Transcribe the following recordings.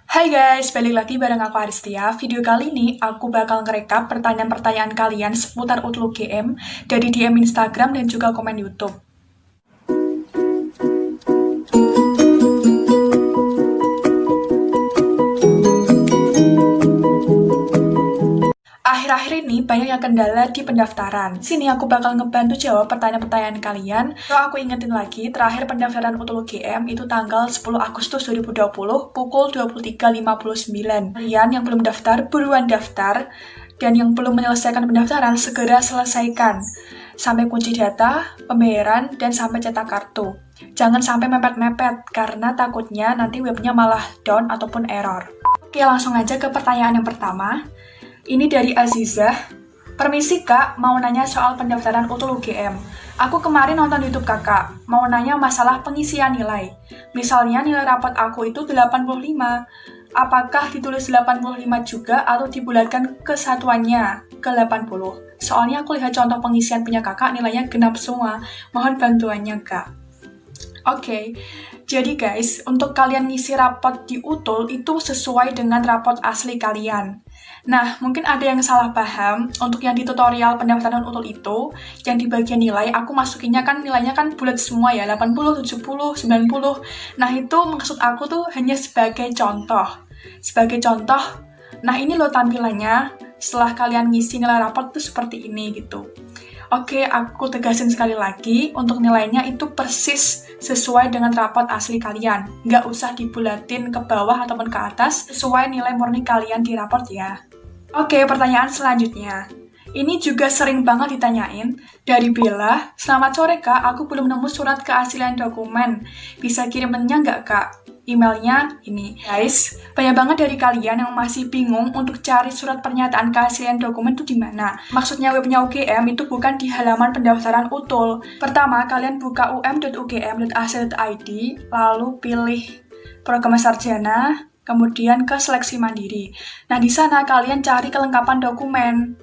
Hai guys, balik lagi bareng aku Aristia. Video kali ini aku bakal ngerekap pertanyaan-pertanyaan kalian seputar UTLU GM dari DM Instagram dan juga komen YouTube. Akhir-akhir ini banyak yang kendala di pendaftaran. Sini aku bakal ngebantu jawab pertanyaan-pertanyaan kalian. So aku ingetin lagi, terakhir pendaftaran UTLU GM itu tanggal 10 Agustus 2020 pukul 23.59. Kalian yang belum daftar, buruan daftar. Dan yang belum menyelesaikan pendaftaran, segera selesaikan. Sampai kunci data, pembayaran, dan sampai cetak kartu. Jangan sampai mepet-mepet, karena takutnya nanti webnya malah down ataupun error. Oke, langsung aja ke pertanyaan yang pertama. Ini dari Azizah. Permisi kak, mau nanya soal pendaftaran UTLU GM. Aku kemarin nonton YouTube kakak, mau nanya masalah pengisian nilai. Misalnya nilai rapot aku itu 85. Apakah ditulis 85 juga atau dibulatkan kesatuannya ke 80? Soalnya aku lihat contoh pengisian punya kakak nilainya genap semua. Mohon bantuannya kak. Oke, jadi guys, untuk kalian ngisi rapot di UTUL itu sesuai dengan rapot asli kalian. Nah, mungkin ada yang salah paham, untuk yang di tutorial pendaftaran UTUL itu, yang di bagian nilai, aku masukinnya kan nilainya kan bulat semua ya, 80, 70, 90. Nah, itu maksud aku tuh hanya sebagai contoh. Sebagai contoh, nah ini loh tampilannya, setelah kalian ngisi nilai rapot tuh seperti ini gitu. Oke, aku tegasin sekali lagi, untuk nilainya itu persis sesuai dengan rapot asli kalian. Nggak usah dibulatin ke bawah ataupun ke atas, sesuai nilai murni kalian di raport ya. Oke, pertanyaan selanjutnya. Ini juga sering banget ditanyain, dari Bella, selamat sore kak, aku belum nemu surat keaslian dokumen. Bisa kirimannya nggak kak? Emailnya ini. Guys, banyak banget dari kalian yang masih bingung untuk cari surat pernyataan keaslian dokumen itu di mana. Maksudnya webnya UGM itu bukan di halaman pendaftaran UTUL. Pertama, kalian buka um.ugm.ac.id, lalu pilih program sarjana, kemudian ke seleksi mandiri. Nah, di sana kalian cari kelengkapan dokumen.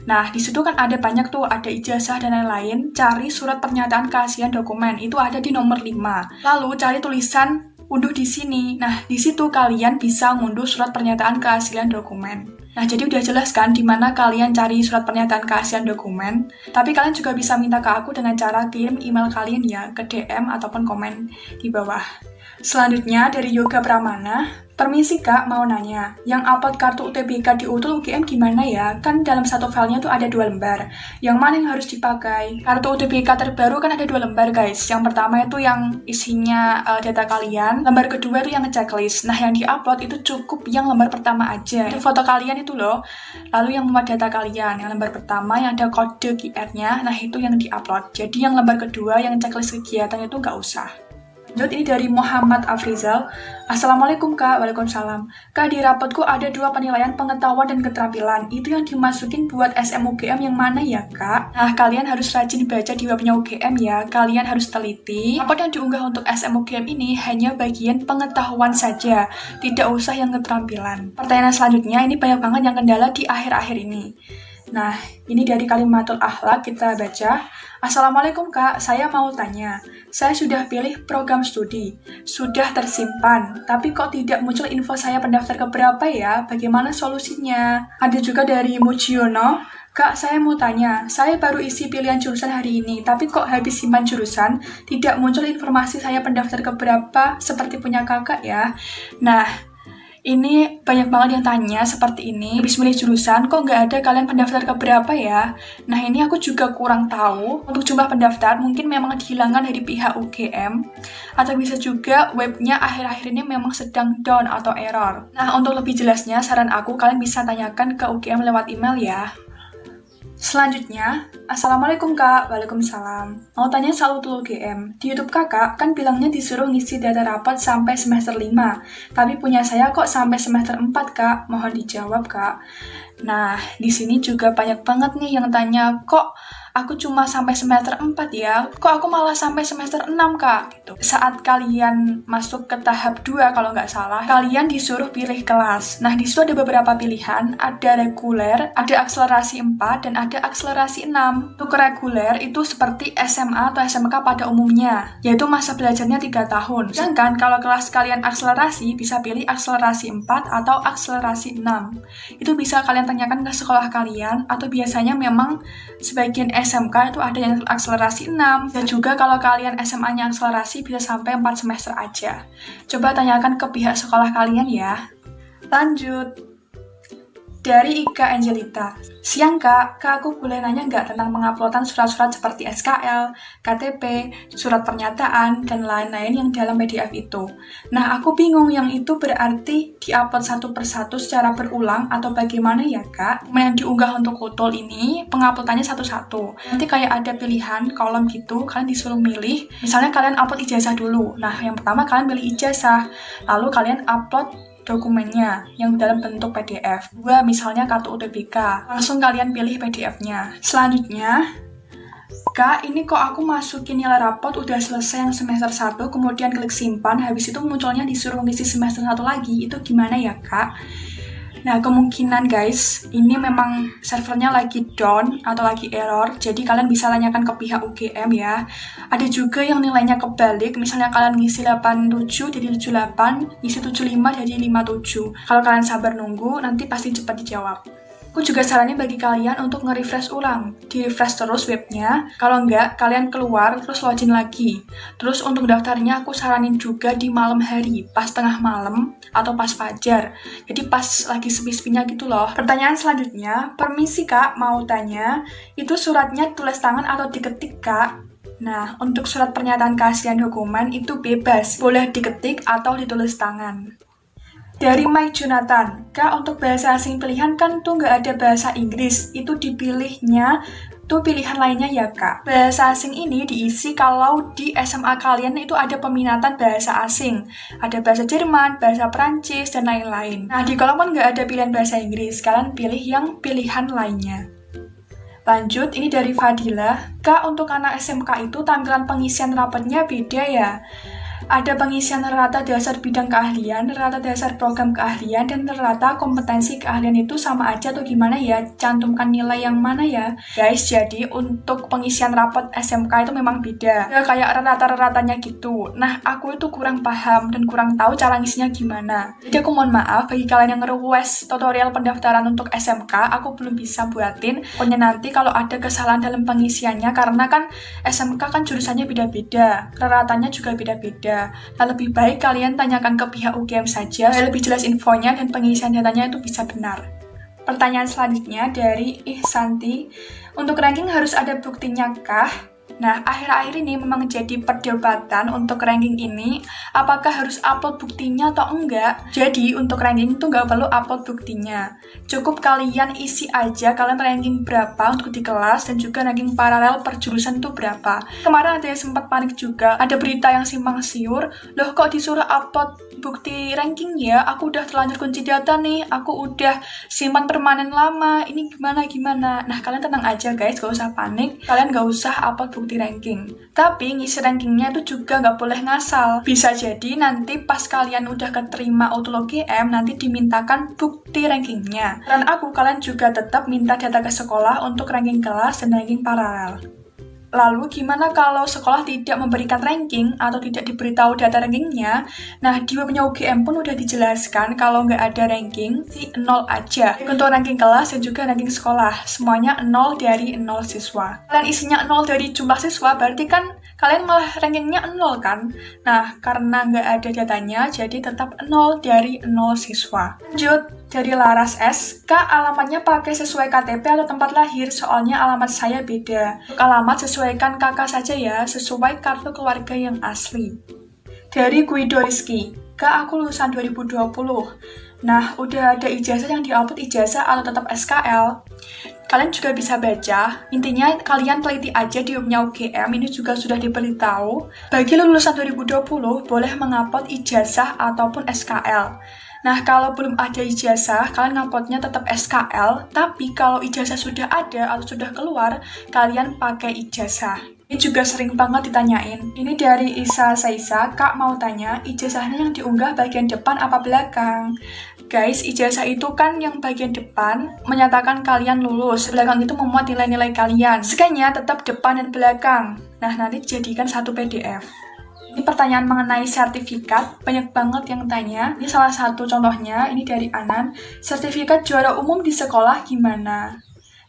Nah, di situ kan ada banyak tuh, ada ijazah dan lain-lain. Cari surat pernyataan keaslian dokumen, itu ada di nomor 5. Lalu cari tulisan unduh di sini. Nah, di situ kalian bisa ngunduh surat pernyataan keaslian dokumen. Nah, jadi udah jelas kan di mana kalian cari surat pernyataan keaslian dokumen. Tapi kalian juga bisa minta ke aku dengan cara kirim email kalian ya ke DM ataupun komen di bawah. Selanjutnya dari Yoga Pramana, permisi kak, mau nanya, yang upload kartu UTBK di UTUL UGM gimana ya? Kan dalam satu filenya tuh ada 2 lembar. Yang mana yang harus dipakai? Kartu UTBK terbaru kan ada 2 lembar guys. Yang pertama itu yang isinya data kalian. Lembar kedua itu yang checklist. Nah, yang diupload itu cukup yang lembar pertama aja. Itu foto kalian itu loh. Lalu yang memuat data kalian. Yang lembar pertama yang ada kode QR-nya, nah itu yang diupload. Jadi yang lembar kedua yang checklist kegiatan itu nggak usah. Lanjut, ini dari Muhammad Afrizal. Assalamualaikum kak, waalaikumsalam. Kak, di rapotku ada 2 penilaian pengetahuan dan keterampilan. Itu yang dimasukin buat SMUGM yang mana ya kak? Nah, kalian harus rajin baca di webnya UGM ya. Kalian harus teliti. Rapot yang diunggah untuk SMUGM ini hanya bagian pengetahuan saja. Tidak usah yang keterampilan. Pertanyaan selanjutnya, ini banyak banget yang kendala di akhir-akhir ini. Nah, ini dari Kalimatul Akhlak, kita baca. Assalamualaikum kak, saya mau tanya. Saya sudah pilih program studi, sudah tersimpan, tapi kok tidak muncul info saya pendaftar ke berapa ya? Bagaimana solusinya? Ada juga dari Mujiono. Kak, saya mau tanya, saya baru isi pilihan jurusan hari ini, tapi kok habis simpan jurusan, tidak muncul informasi saya pendaftar ke berapa, seperti punya kakak ya. Nah, ini banyak banget yang tanya seperti ini, habis milih jurusan, kok nggak ada kalian pendaftar ke berapa ya? Nah, ini aku juga kurang tahu. Untuk jumlah pendaftar, mungkin memang dihilangkan dari pihak UGM, atau bisa juga webnya akhir-akhir ini memang sedang down atau error. Nah, untuk lebih jelasnya, saran aku kalian bisa tanyakan ke UGM lewat email ya. Selanjutnya, Assalamualaikum kak, waalaikumsalam. Mau tanya soal UTLU UGM. Di YouTube kakak kan bilangnya disuruh ngisi data rapot sampai semester 5. Tapi punya saya kok sampai semester 4 kak. Mohon dijawab kak. Nah, di sini juga banyak banget nih yang tanya, kok aku cuma sampai semester 4 ya, kok aku malah sampai semester 6 Kak? Gitu. Saat kalian masuk ke tahap 2 kalau nggak salah, kalian disuruh pilih kelas. Nah, di situ ada beberapa pilihan, ada reguler, ada akselerasi 4, dan ada akselerasi 6. Untuk reguler itu seperti SMA atau SMK pada umumnya, yaitu masa belajarnya 3 tahun. Sedangkan kalau kelas kalian akselerasi, bisa pilih akselerasi 4 atau akselerasi 6. Itu bisa kalian tanyakan ke sekolah kalian, atau biasanya memang sebagian SMK itu ada yang akselerasi 6, dan juga kalau kalian SMA-nya akselerasi bisa sampai 4 semester aja. Coba tanyakan ke pihak sekolah kalian ya. Lanjut. Dari Ika Angelita. Siang Kak, aku boleh nanya nggak tentang penguploadan surat-surat seperti SKL, KTP, surat pernyataan, dan lain-lain yang dalam PDF itu. Nah, aku bingung yang itu berarti diupload satu persatu secara berulang atau bagaimana ya Kak? Yang diunggah untuk Utul ini, penguploadannya satu-satu. Nanti kayak ada pilihan kolom gitu, kalian disuruh milih. Misalnya kalian upload ijazah dulu. Nah, yang pertama kalian pilih ijazah, lalu kalian upload dokumennya yang dalam bentuk PDF. Dua, misalnya kartu UTBK. Langsung kalian pilih PDF-nya. Selanjutnya, Kak, ini kok aku masukin nilai rapot udah selesai yang semester 1, kemudian klik simpan, habis itu munculnya disuruh ngisi semester 1 lagi. Itu gimana ya, Kak? Nah, kemungkinan guys, ini memang servernya lagi down atau lagi error, jadi kalian bisa tanyakan ke pihak UGM ya. Ada juga yang nilainya kebalik, misalnya kalian ngisi 87 jadi 78, ngisi 75 jadi 57. Kalau kalian sabar nunggu, nanti pasti cepat dijawab. Aku juga saranin bagi kalian untuk nge-refresh ulang. Di-refresh terus webnya. Kalau enggak, kalian keluar terus login lagi. Terus untuk daftarnya aku saranin juga di malam hari, pas tengah malam atau pas fajar. Jadi pas lagi sepi-sepinya gitu loh. Pertanyaan selanjutnya, permisi Kak, mau tanya, itu suratnya tulis tangan atau diketik Kak? Nah, untuk surat pernyataan keaslian dokumen itu bebas, boleh diketik atau ditulis tangan. Dari Mike Jonathan, Kak, untuk bahasa asing pilihan kan tuh nggak ada bahasa Inggris, itu dipilihnya tuh pilihan lainnya ya Kak. Bahasa asing ini diisi kalau di SMA kalian itu ada peminatan bahasa asing. Ada bahasa Jerman, bahasa Prancis, dan lain-lain. Nah, di kolom kan nggak ada pilihan bahasa Inggris, kalian pilih yang pilihan lainnya. Lanjut, ini dari Fadila, Kak, untuk anak SMK itu tampilan pengisian rapotnya beda ya? Ada pengisian rata dasar bidang keahlian, rata dasar program keahlian, dan rata kompetensi keahlian itu sama aja atau gimana ya? Cantumkan nilai yang mana ya? Guys, jadi untuk pengisian rapot SMK itu memang beda. Ya, kayak rata-ratanya gitu. Nah, aku itu kurang paham dan kurang tahu cara ngisinya gimana. Jadi aku mohon maaf bagi kalian yang nge-request tutorial pendaftaran untuk SMK, aku belum bisa buatin. Pokoknya nanti kalau ada kesalahan dalam pengisiannya, karena kan SMK kan jurusannya beda-beda, ratanya juga beda-beda. Nah, lebih baik kalian tanyakan ke pihak UGM saja, lebih jelas infonya dan pengisian datanya itu bisa benar. Pertanyaan selanjutnya dari Ihsanti, untuk ranking harus ada buktinya kah? Nah, akhir-akhir ini memang jadi perdebatan untuk ranking ini, apakah harus upload buktinya atau enggak. Jadi, untuk ranking itu nggak perlu upload buktinya. Cukup kalian isi aja kalian ranking berapa untuk di kelas, dan juga ranking paralel per jurusan itu berapa. Kemarin ada yang sempat panik juga, ada berita yang simpang siur, loh kok disuruh upload bukti ranking ya, aku udah terlanjur kunci data nih, aku udah simpan permanen lama, ini gimana. Nah, kalian tenang aja guys, gak usah panik, kalian gak usah upload bukti ranking. Tapi ngisi rankingnya itu juga gak boleh ngasal. Bisa jadi nanti pas kalian udah keterima Utul UGM, nanti dimintakan bukti rankingnya. Dan kalian juga tetap minta data ke sekolah untuk ranking kelas dan ranking paralel. Lalu gimana kalau sekolah tidak memberikan ranking atau tidak diberitahu data rankingnya? Nah, di webnya UGM pun udah dijelaskan kalau nggak ada ranking, si 0 aja. Untuk ranking kelas dan juga ranking sekolah, semuanya 0 dari 0 siswa. Kalian isinya 0 dari jumlah siswa, berarti kan kalian malah rankingnya 0 kan? Nah, karena nggak ada datanya, jadi tetap 0 dari 0 siswa. Lanjut, dari Laras S, Kak, alamatnya pakai sesuai KTP atau tempat lahir, soalnya alamat saya beda. Untuk alamat sesuaikan kakak saja ya, sesuai kartu keluarga yang asli. Dari Guido Rizky, Kak, aku lulusan 2020. Nah, udah ada ijazah yang diupload ijazah atau tetap SKL. Kalian juga bisa baca, intinya kalian teliti aja di webnya UGM, ini juga sudah diberitahu. Bagi lulusan 2020, boleh mengupload ijazah ataupun SKL. Nah, kalau belum ada ijazah, kalian nguploadnya tetap SKL, tapi kalau ijazah sudah ada atau sudah keluar, kalian pakai ijazah. Ini juga sering banget ditanyain. Ini dari Isa Saisa, Kak mau tanya, ijazahnya yang diunggah bagian depan apa belakang? Guys, ijazah itu kan yang bagian depan menyatakan kalian lulus, belakang itu memuat nilai-nilai kalian. Sekanya tetap depan dan belakang. Nah, nanti jadikan satu PDF. Ini pertanyaan mengenai sertifikat, banyak banget yang tanya. Ini salah satu contohnya, ini dari Anan. Sertifikat juara umum di sekolah gimana?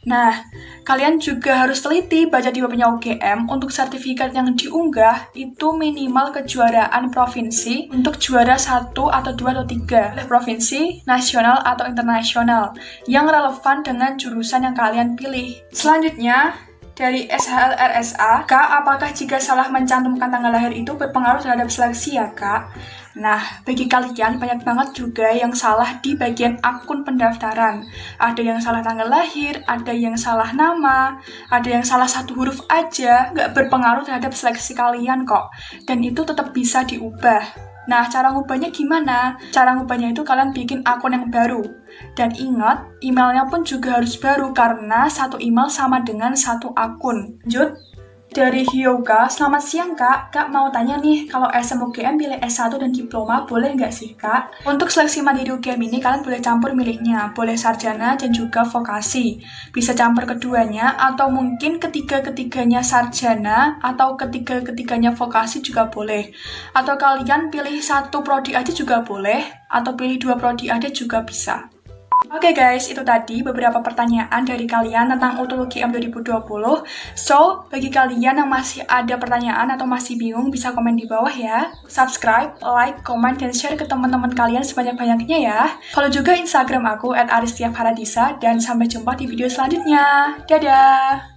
Nah, kalian juga harus teliti baca di webnya UGM. Untuk sertifikat yang diunggah, itu minimal kejuaraan provinsi untuk juara 1 atau 2 atau 3. Oleh provinsi, nasional atau internasional, yang relevan dengan jurusan yang kalian pilih. Selanjutnya, dari SHLRSA, Kak, apakah jika salah mencantumkan tanggal lahir itu berpengaruh terhadap seleksi ya, Kak? Nah, bagi kalian banyak banget juga yang salah di bagian akun pendaftaran. Ada yang salah tanggal lahir, ada yang salah nama, ada yang salah satu huruf aja, nggak berpengaruh terhadap seleksi kalian kok. Dan itu tetap bisa diubah. Nah, cara ngubahnya gimana? Cara ngubahnya itu kalian bikin akun yang baru. Dan ingat, emailnya pun juga harus baru karena satu email sama dengan satu akun. Lanjut, dari Hyoga, selamat siang Kak. Kak mau tanya nih, kalau SMUGM pilih S1 dan diploma boleh nggak sih Kak? Untuk seleksi mandiri UGM ini kalian boleh campur milihnya, boleh sarjana dan juga vokasi. Bisa campur keduanya atau mungkin ketiga-ketiganya sarjana atau ketiga-ketiganya vokasi juga boleh. Atau kalian pilih satu prodi aja juga boleh, atau pilih 2 prodi aja juga bisa. Oke guys, itu tadi beberapa pertanyaan dari kalian tentang UTUL UGM 2020. So, bagi kalian yang masih ada pertanyaan atau masih bingung, bisa komen di bawah ya. Subscribe, like, komen, dan share ke teman-teman kalian sebanyak-banyaknya ya. Follow juga Instagram aku @aristiaparadisa, dan sampai jumpa di video selanjutnya. Dadah!